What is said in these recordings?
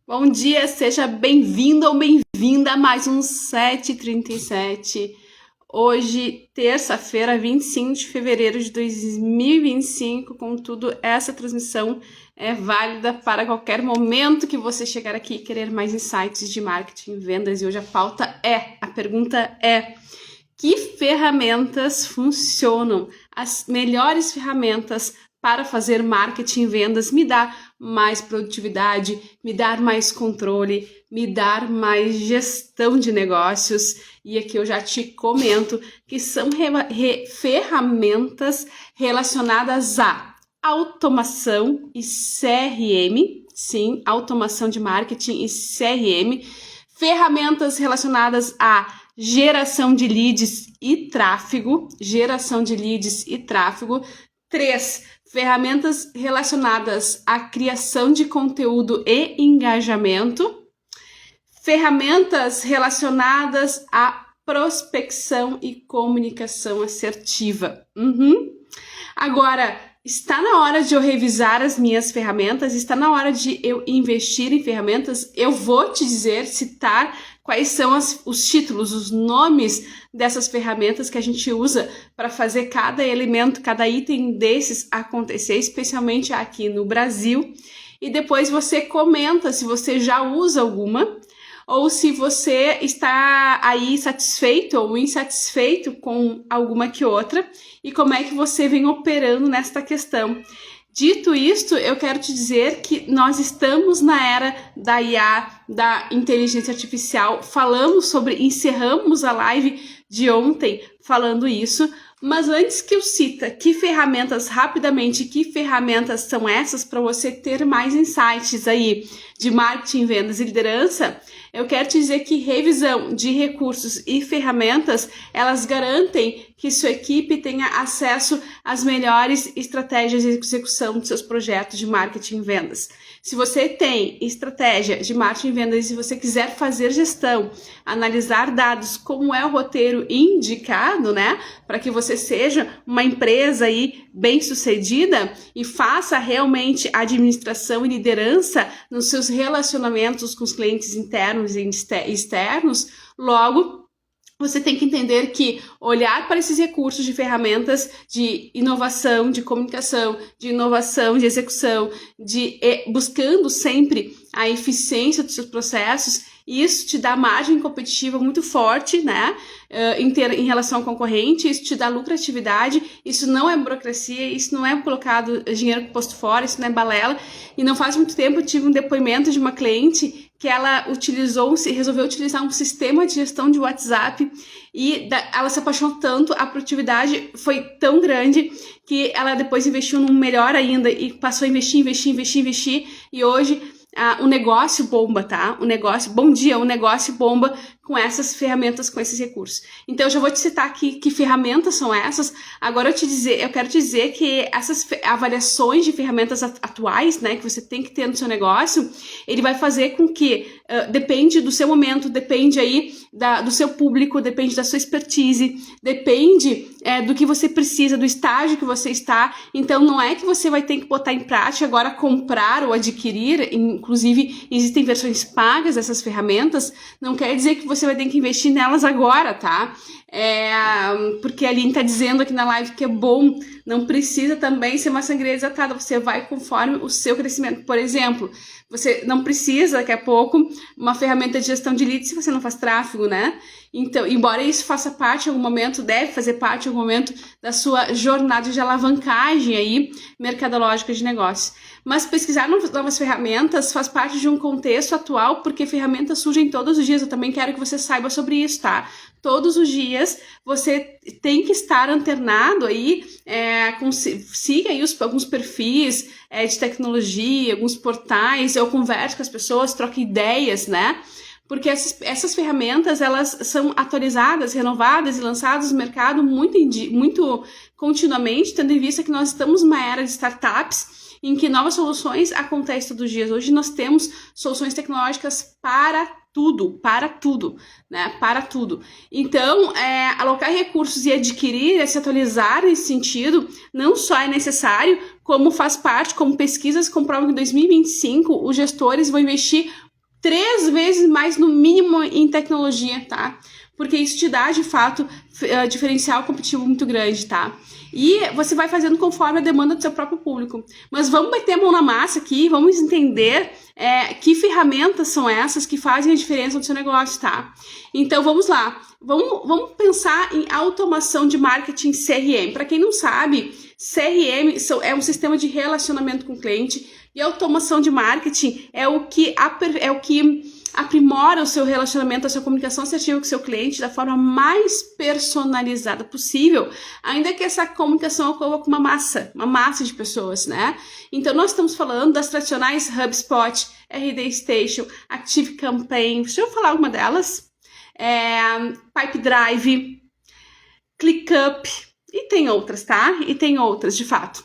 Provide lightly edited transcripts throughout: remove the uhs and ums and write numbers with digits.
Bom dia, seja bem-vindo ou bem-vinda a mais um 7h37. Hoje, terça-feira, 25 de fevereiro de 2025. Contudo, essa transmissão é válida para qualquer momento que você chegar aqui e querer mais insights de marketing e vendas. E hoje a pergunta é: que ferramentas funcionam? As melhores ferramentas para fazer marketing e vendas, me dar mais produtividade, me dar mais controle, me dar mais gestão de negócios. E aqui eu já te comento que são ferramentas relacionadas a automação e CRM, sim, automação de marketing e CRM, ferramentas relacionadas a geração de leads e tráfego, 3, ferramentas relacionadas à criação de conteúdo e engajamento, ferramentas relacionadas à prospecção e comunicação assertiva. Agora, está na hora de eu revisar as minhas ferramentas, está na hora de eu investir em ferramentas. Eu vou te dizer, citar quais são os títulos, os nomes dessas ferramentas que a gente usa para fazer cada elemento, cada item desses acontecer, especialmente aqui no Brasil. E depois você comenta se você já usa alguma ou se você está aí satisfeito ou insatisfeito com alguma que outra e como é que você vem operando nesta questão. Dito isto, eu quero te dizer que nós estamos na era da IA, da inteligência artificial. Encerramos a live de ontem falando isso, mas antes que eu cita que ferramentas são essas para você ter mais insights aí de marketing, vendas e liderança, eu quero te dizer que revisão de recursos e ferramentas, elas garantem que sua equipe tenha acesso às melhores estratégias de execução dos seus projetos de marketing e vendas. Se você tem estratégia de marketing e vendas e se você quiser fazer gestão, analisar dados, como é o roteiro indicado, né, para que você seja uma empresa aí bem-sucedida e faça realmente administração e liderança nos seus relacionamentos com os clientes internos e externos, logo você tem que entender que olhar para esses recursos de ferramentas de inovação, de comunicação, de inovação, de execução, buscando sempre a eficiência dos seus processos, isso te dá margem competitiva muito forte, né, em relação ao concorrente, isso te dá lucratividade, isso não é burocracia, isso não é colocado dinheiro posto fora, isso não é balela. E não faz muito tempo eu tive um depoimento de uma cliente que ela resolveu utilizar um sistema de gestão de WhatsApp e ela se apaixonou tanto, a produtividade foi tão grande que ela depois investiu num melhor ainda e passou a investir e hoje o negócio bomba, tá? O negócio bomba com essas ferramentas, com esses recursos. Então, eu já vou te citar aqui que ferramentas são essas. Agora, eu quero te dizer que essas avaliações de ferramentas atuais, né, que você tem que ter no seu negócio, ele vai fazer com que, depende do seu momento, depende aí do seu público, depende da sua expertise, depende do que você precisa, do estágio que você está. Então, não é que você vai ter que botar em prática agora, comprar ou adquirir. Inclusive, existem versões pagas dessas ferramentas. Não quer dizer que você vai ter que investir nelas agora, tá? Porque a Aline tá dizendo aqui na live que é bom, não precisa também ser uma sangria desatada, você vai conforme o seu crescimento. Por exemplo, você não precisa, daqui a pouco, uma ferramenta de gestão de leads se você não faz tráfego, né? Então, embora isso faça parte em algum momento, deve fazer parte em algum momento da sua jornada de alavancagem aí, mercadológica de negócios. Mas pesquisar novas ferramentas faz parte de um contexto atual, porque ferramentas surgem todos os dias. Eu também quero que você saiba sobre isso, tá? Todos os dias você tem que estar antenado aí, siga aí alguns perfis de tecnologia, alguns portais, eu converso com as pessoas, troco ideias, né? Porque essas ferramentas, elas são atualizadas, renovadas e lançadas no mercado muito continuamente, tendo em vista que nós estamos numa era de startups, em que novas soluções acontecem todos os dias. Hoje nós temos soluções tecnológicas para tudo, né? Para tudo. Então, alocar recursos e adquirir, se atualizar nesse sentido, não só é necessário, como faz parte, como pesquisas comprovam que em 2025 os gestores vão investir 3 vezes mais no mínimo em tecnologia, tá? Porque isso te dá, de fato, diferencial competitivo muito grande, tá? E você vai fazendo conforme a demanda do seu próprio público. Mas vamos meter a mão na massa aqui, vamos entender que ferramentas são essas que fazem a diferença no seu negócio, tá? Então, vamos lá. Vamos pensar em automação de marketing CRM. Para quem não sabe, CRM é um sistema de relacionamento com o cliente e automação de marketing é o que aprimora o seu relacionamento, a sua comunicação assertiva com o seu cliente da forma mais personalizada possível, ainda que essa comunicação ocorra com uma massa de pessoas, né? Então, nós estamos falando das tradicionais HubSpot, RD Station, Active Campaign. Deixa eu falar alguma delas. Pipedrive, ClickUp, e tem outras, tá? E tem outras, de fato.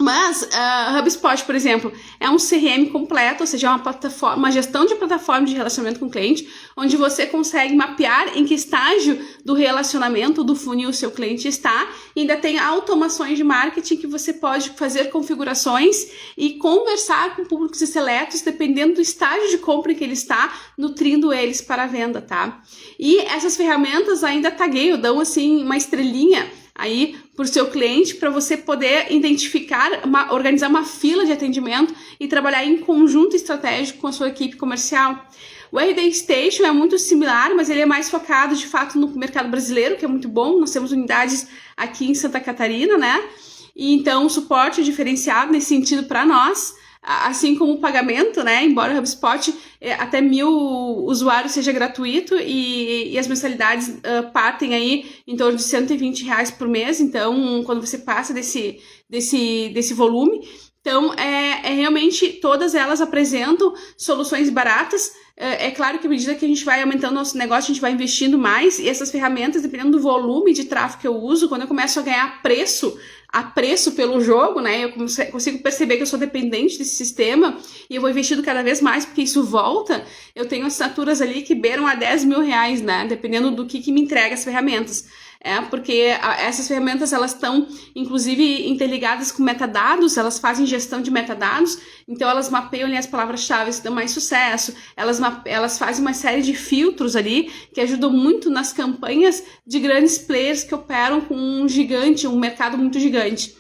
Mas HubSpot, por exemplo, é um CRM completo, ou seja, é uma plataforma, uma gestão de plataforma de relacionamento com o cliente, onde você consegue mapear em que estágio do relacionamento, do funil, o seu cliente está, e ainda tem automações de marketing que você pode fazer configurações e conversar com públicos seletos, dependendo do estágio de compra em que ele está, nutrindo eles para a venda, tá? E essas ferramentas ainda tagueiam, dão assim uma estrelinha aí para o seu cliente, para você poder identificar, organizar uma fila de atendimento e trabalhar em conjunto estratégico com a sua equipe comercial. O RD Station é muito similar, mas ele é mais focado de fato no mercado brasileiro, que é muito bom. Nós temos unidades aqui em Santa Catarina, né? E então o suporte é diferenciado nesse sentido para nós, assim como o pagamento, né? Embora o HubSpot até 1.000 usuários seja gratuito e as mensalidades partem aí em torno de R$120 por mês. Então, quando você passa desse volume, então realmente todas elas apresentam soluções baratas. É claro que à medida que a gente vai aumentando nosso negócio, a gente vai investindo mais, e essas ferramentas, dependendo do volume de tráfego que eu uso, quando eu começo a ganhar preço pelo jogo, né, eu consigo perceber que eu sou dependente desse sistema e eu vou investindo cada vez mais porque isso volta. Eu tenho assinaturas ali que beiram a R$10 mil, né, dependendo do que me entrega as ferramentas. Porque essas ferramentas, elas estão, inclusive, interligadas com metadados, elas fazem gestão de metadados, então elas mapeiam ali as palavras-chave que dão mais sucesso, elas fazem uma série de filtros ali, que ajudam muito nas campanhas de grandes players que operam com um mercado muito gigante.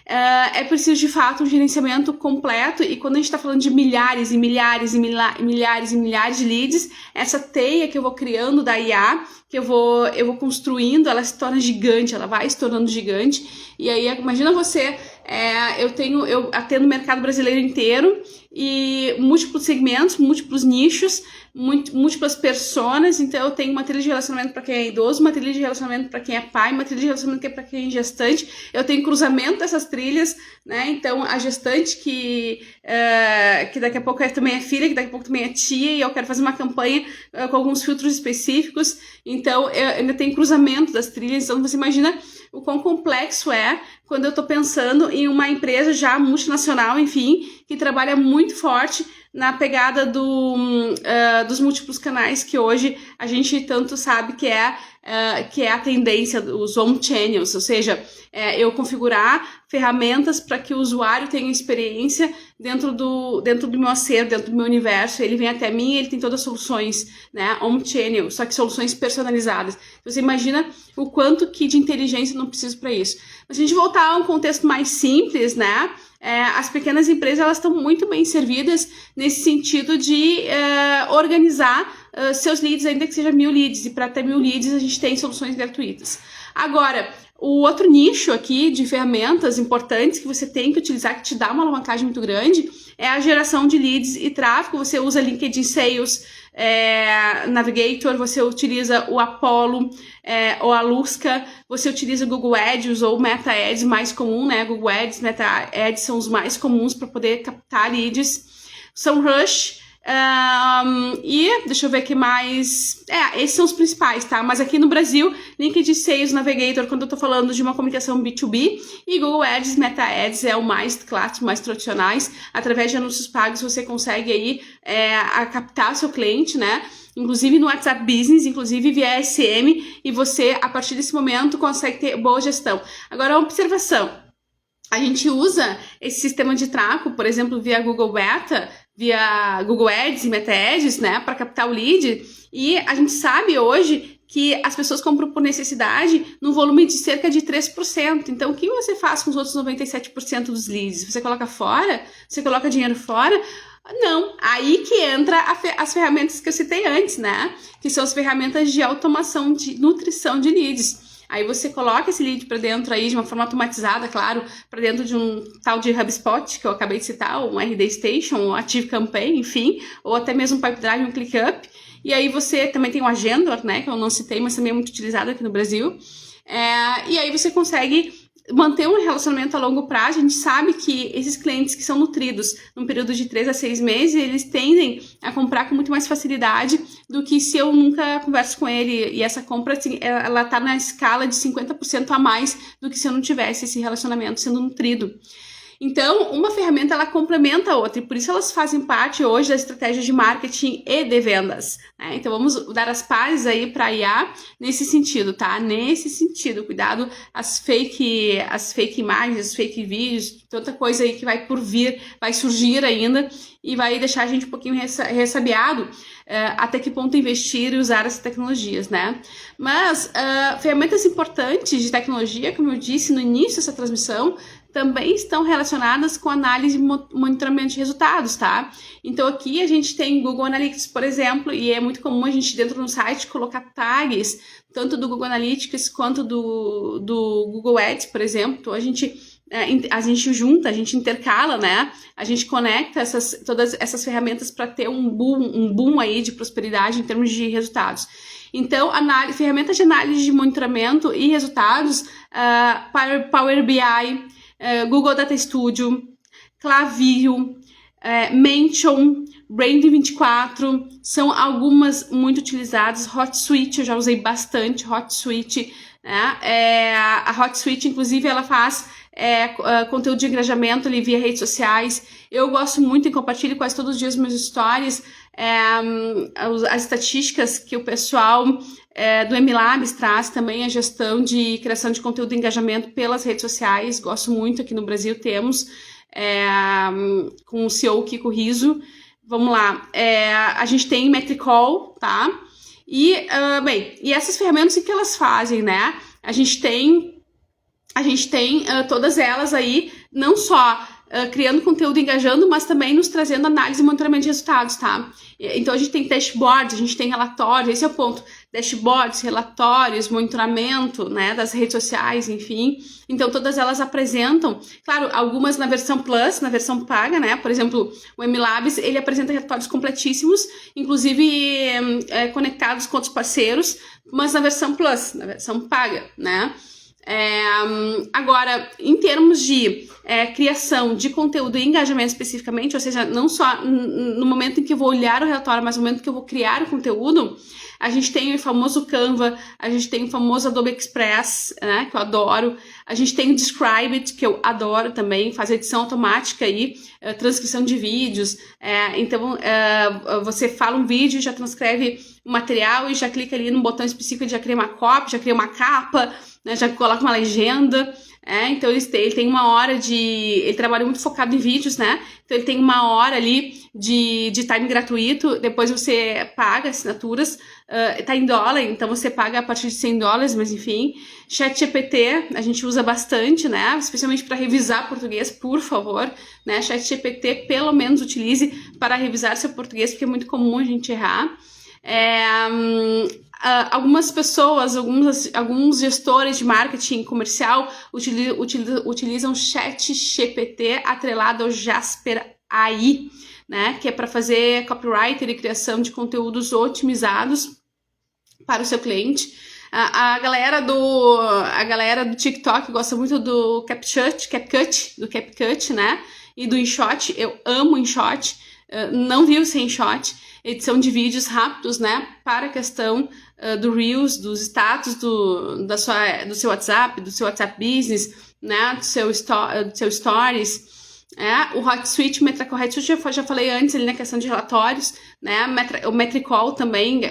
É preciso, de fato, um gerenciamento completo, e quando a gente está falando de milhares e milhares e milhares e milhares de leads, essa teia que eu vou criando da IA, que eu vou construindo, ela se torna gigante, ela vai se tornando gigante. E aí, imagina você, eu atendo o mercado brasileiro inteiro, e múltiplos segmentos, múltiplos nichos, múltiplas personas. Então eu tenho uma trilha de relacionamento para quem é idoso, uma trilha de relacionamento para quem é pai, uma trilha de relacionamento que é para quem é gestante. Eu tenho cruzamento dessas trilhas, né? Então a gestante que daqui a pouco também é filha, que daqui a pouco também é tia, e eu quero fazer uma campanha com alguns filtros específicos. Então eu ainda tenho cruzamento das trilhas. Então você imagina o quão complexo é quando eu estou pensando em uma empresa já multinacional, enfim, que trabalha muito forte na pegada dos múltiplos canais que hoje a gente tanto sabe que é a tendência dos omnichannels, ou seja, eu configurar ferramentas para que o usuário tenha experiência dentro do meu acervo, dentro do meu universo. Ele vem até mim e ele tem todas as soluções, né, omnichannel, só que soluções personalizadas. Você imagina o quanto que de inteligência não preciso para isso. Mas se a gente voltar a um contexto mais simples, né, as pequenas empresas, elas estão muito bem servidas nesse sentido de organizar seus leads, ainda que seja 1.000 leads, e para até 1.000 leads a gente tem soluções gratuitas. Agora, o outro nicho aqui de ferramentas importantes que você tem que utilizar, que te dá uma alavancagem muito grande, é a geração de leads e tráfego. Você usa LinkedIn Sales, Navigator, você utiliza o Apollo, ou a Lusca, você utiliza o Google Ads ou Meta Ads, mais comum, né? Google Ads, Meta Ads são os mais comuns para poder captar leads. São Rush, e deixa eu ver aqui mais. Esses são os principais, tá? Mas aqui no Brasil, LinkedIn Sales, Navigator, quando eu tô falando de uma comunicação B2B, e Google Ads, Meta Ads é o mais clássico, mais tradicionais. Através de anúncios pagos você consegue aí captar seu cliente, né? Inclusive no WhatsApp Business, inclusive via SM, e você, a partir desse momento, consegue ter boa gestão. Agora, uma observação. A gente usa esse sistema de tráfego, por exemplo, via Google Beta, via Google Ads e Meta Ads, né, para captar o lead. E a gente sabe hoje que as pessoas compram por necessidade no volume de cerca de 3%. Então, o que você faz com os outros 97% dos leads? Você coloca fora? Você coloca dinheiro fora? Não. Aí que entra as ferramentas que eu citei antes, né? Que são as ferramentas de automação, de nutrição de leads. Aí você coloca esse lead para dentro aí de uma forma automatizada, claro, para dentro de um tal de HubSpot, que eu acabei de citar, um RD Station, um Active Campaign, enfim, ou até mesmo um Pipedrive, um ClickUp. E aí você também tem o Agendor, né, que eu não citei, mas também é muito utilizado aqui no Brasil. E aí você consegue manter um relacionamento a longo prazo. A gente sabe que esses clientes que são nutridos num período de 3 a 6 meses, eles tendem a comprar com muito mais facilidade do que se eu nunca converso com ele. E essa compra, assim, ela tá na escala de 50% a mais do que se eu não tivesse esse relacionamento sendo nutrido. Então, uma ferramenta, ela complementa a outra, e por isso elas fazem parte hoje da estratégia de marketing e de vendas, né? Então, vamos dar as pazes aí para a IA nesse sentido, tá? Nesse sentido, cuidado as fake imagens, as fake vídeos, tanta coisa aí que vai por vir, vai surgir ainda e vai deixar a gente um pouquinho ressabiado até que ponto investir e usar essas tecnologias, né? Mas ferramentas importantes de tecnologia, como eu disse no início dessa transmissão, também estão relacionadas com análise e monitoramento de resultados, tá? Então aqui a gente tem Google Analytics, por exemplo, e é muito comum a gente dentro do site colocar tags, tanto do Google Analytics quanto do Google Ads, por exemplo. Então a gente junta, a gente intercala, né? A gente conecta todas essas ferramentas para ter um boom aí de prosperidade em termos de resultados. Então, ferramentas de análise de monitoramento e resultados, Power BI, Google Data Studio, Klaviyo, Mention, Brand24, são algumas muito utilizadas. HotSuite, eu já usei bastante HotSuite, né? A HotSuite, inclusive, ela faz conteúdo de engajamento ali via redes sociais. Eu gosto muito e compartilho quase todos os dias meus stories, as estatísticas que o pessoal do MLabs traz, também a gestão de criação de conteúdo e engajamento pelas redes sociais. Gosto muito, aqui no Brasil temos, com o CEO Kiko Rizzo. Vamos lá, a gente tem Metricol, tá? E essas ferramentas, o que elas fazem, né? A gente tem todas elas aí, não só criando conteúdo e engajando, mas também nos trazendo análise e monitoramento de resultados, tá? Então a gente tem dashboards, a gente tem relatórios, esse é o ponto. Dashboards, relatórios, monitoramento, né, das redes sociais, enfim. Então todas elas apresentam, claro, algumas na versão Plus, na versão paga, né? Por exemplo, o MLabs, ele apresenta relatórios completíssimos, inclusive conectados com outros parceiros, mas na versão Plus, na versão paga, né? Agora, em termos de criação de conteúdo e engajamento especificamente, ou seja, não só no momento em que eu vou olhar o relatório, mas no momento que eu vou criar o conteúdo, a gente tem o famoso Canva, a gente tem o famoso Adobe Express, né, que eu adoro, a gente tem o Describe, que eu adoro também, faz edição automática aí, transcrição de vídeos, então você fala um vídeo, já transcreve o material e já clica ali no botão específico, já cria uma copy, já cria uma capa, né, já coloca uma legenda. Então ele tem uma hora ele trabalha muito focado em vídeos, né? Então ele tem uma hora ali de time gratuito, depois você paga assinaturas, tá em dólar, então você paga a partir de $100, mas enfim. ChatGPT a gente usa bastante, né? Especialmente para revisar português, por favor, né? ChatGPT pelo menos utilize para revisar seu português, porque é muito comum a gente errar. Algumas pessoas, alguns gestores de marketing comercial utilizam ChatGPT atrelado ao Jasper AI, né, que é para fazer copywriter e criação de conteúdos otimizados para o seu cliente. A galera do TikTok gosta muito do CapCut, né, e do InShot. Eu amo InShot, não vi o sem InShot. Edição de vídeos rápidos, né, para a questão do Reels, dos status do seu WhatsApp, do seu WhatsApp Business, né, do seu Stories. O HotSuite, o HotSuite eu já falei antes ali na questão de relatórios, né, o Metricol também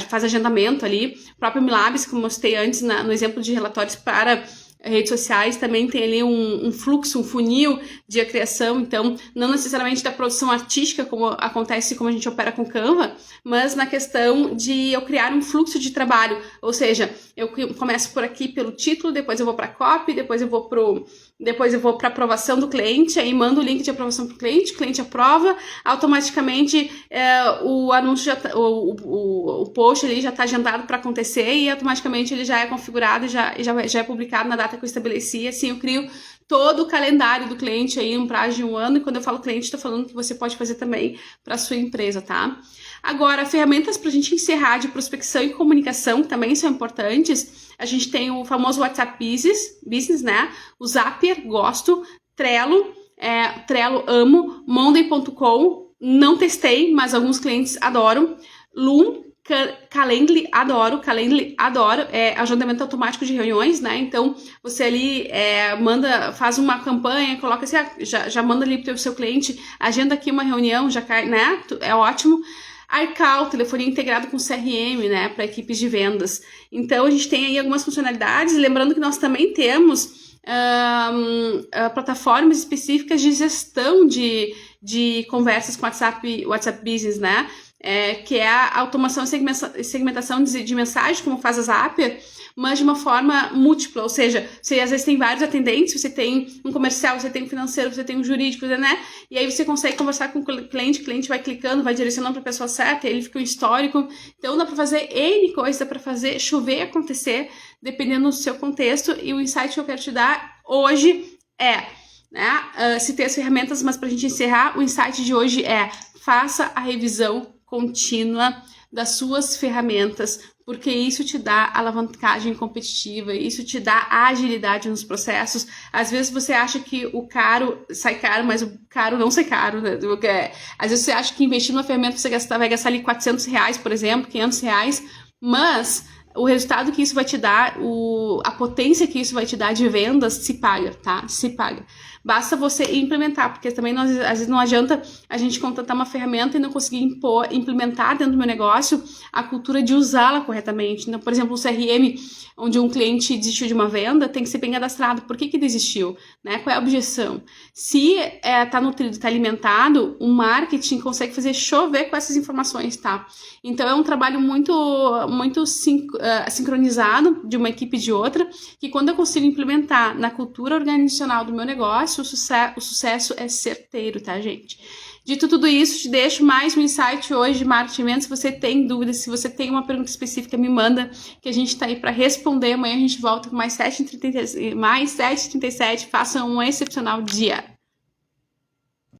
faz agendamento ali, o próprio MLabs, como eu mostrei antes no exemplo de relatórios para redes sociais também tem ali um fluxo, um funil de criação, então não necessariamente da produção artística, como acontece, como a gente opera com Canva, mas na questão de eu criar um fluxo de trabalho, ou seja, eu começo por aqui pelo título, depois eu vou para copy, depois eu vou para aprovação do cliente, aí mando o link de aprovação para o cliente aprova, automaticamente o anúncio, o post ali já está agendado para acontecer e automaticamente ele já é configurado e já é publicado na data que eu estabeleci. Assim eu crio todo o calendário do cliente aí em um prazo de 1 ano, e quando eu falo cliente, estou falando que você pode fazer também para a sua empresa, tá? Agora, ferramentas para a gente encerrar de prospecção e comunicação também são importantes. A gente tem o famoso WhatsApp Business, né? O Zapier, gosto. Trello amo. Monday.com, não testei, mas alguns clientes adoram. Loom, Calendly, adoro, agendamento automático de reuniões, né? Então, você ali faz uma campanha, coloca assim, já manda ali pro seu cliente, agenda aqui uma reunião, já cai, né? É ótimo. iCal, telefonia integrado com CRM, né, para equipes de vendas. Então, a gente tem aí algumas funcionalidades, lembrando que nós também temos plataformas específicas de gestão de conversas com WhatsApp Business, né, que é a automação e segmentação de mensagem, como faz a Zapier, mas de uma forma múltipla, ou seja, você às vezes tem vários atendentes, você tem um comercial, você tem um financeiro, você tem um jurídico, né? E aí você consegue conversar com o cliente vai clicando, vai direcionando para a pessoa certa, e ele fica um histórico. Então dá para fazer N coisas, dá para fazer chover acontecer, dependendo do seu contexto. E o insight que eu quero te dar hoje citei as ferramentas, mas para a gente encerrar, o insight de hoje faça a revisão contínua das suas ferramentas, porque isso te dá alavancagem competitiva, isso te dá agilidade nos processos. Às vezes você acha que o caro sai caro, mas o caro não sai caro, né? Às vezes você acha que investir numa ferramenta você vai gastar ali R$400, por exemplo, R$500, mas o resultado que isso vai te dar, a potência que isso vai te dar de vendas, se paga, tá? Se paga. Basta você implementar, porque também às vezes não adianta a gente contratar uma ferramenta e não conseguir implementar dentro do meu negócio a cultura de usá-la corretamente. Então, por exemplo, um CRM, onde um cliente desistiu de uma venda, tem que ser bem cadastrado. Por que desistiu? Né? Qual é a objeção? Se tá nutrido, está alimentado, o marketing consegue fazer chover com essas informações, tá? Então, é um trabalho muito sincronizado de uma equipe de outra, que quando eu consigo implementar na cultura organizacional do meu negócio, o sucesso é certeiro, tá, gente? Dito tudo isso, te deixo mais um insight hoje de marketing. Se você tem dúvidas, se você tem uma pergunta específica, me manda, que a gente tá aí para responder. Amanhã a gente volta com mais 7h37. Faça um excepcional dia.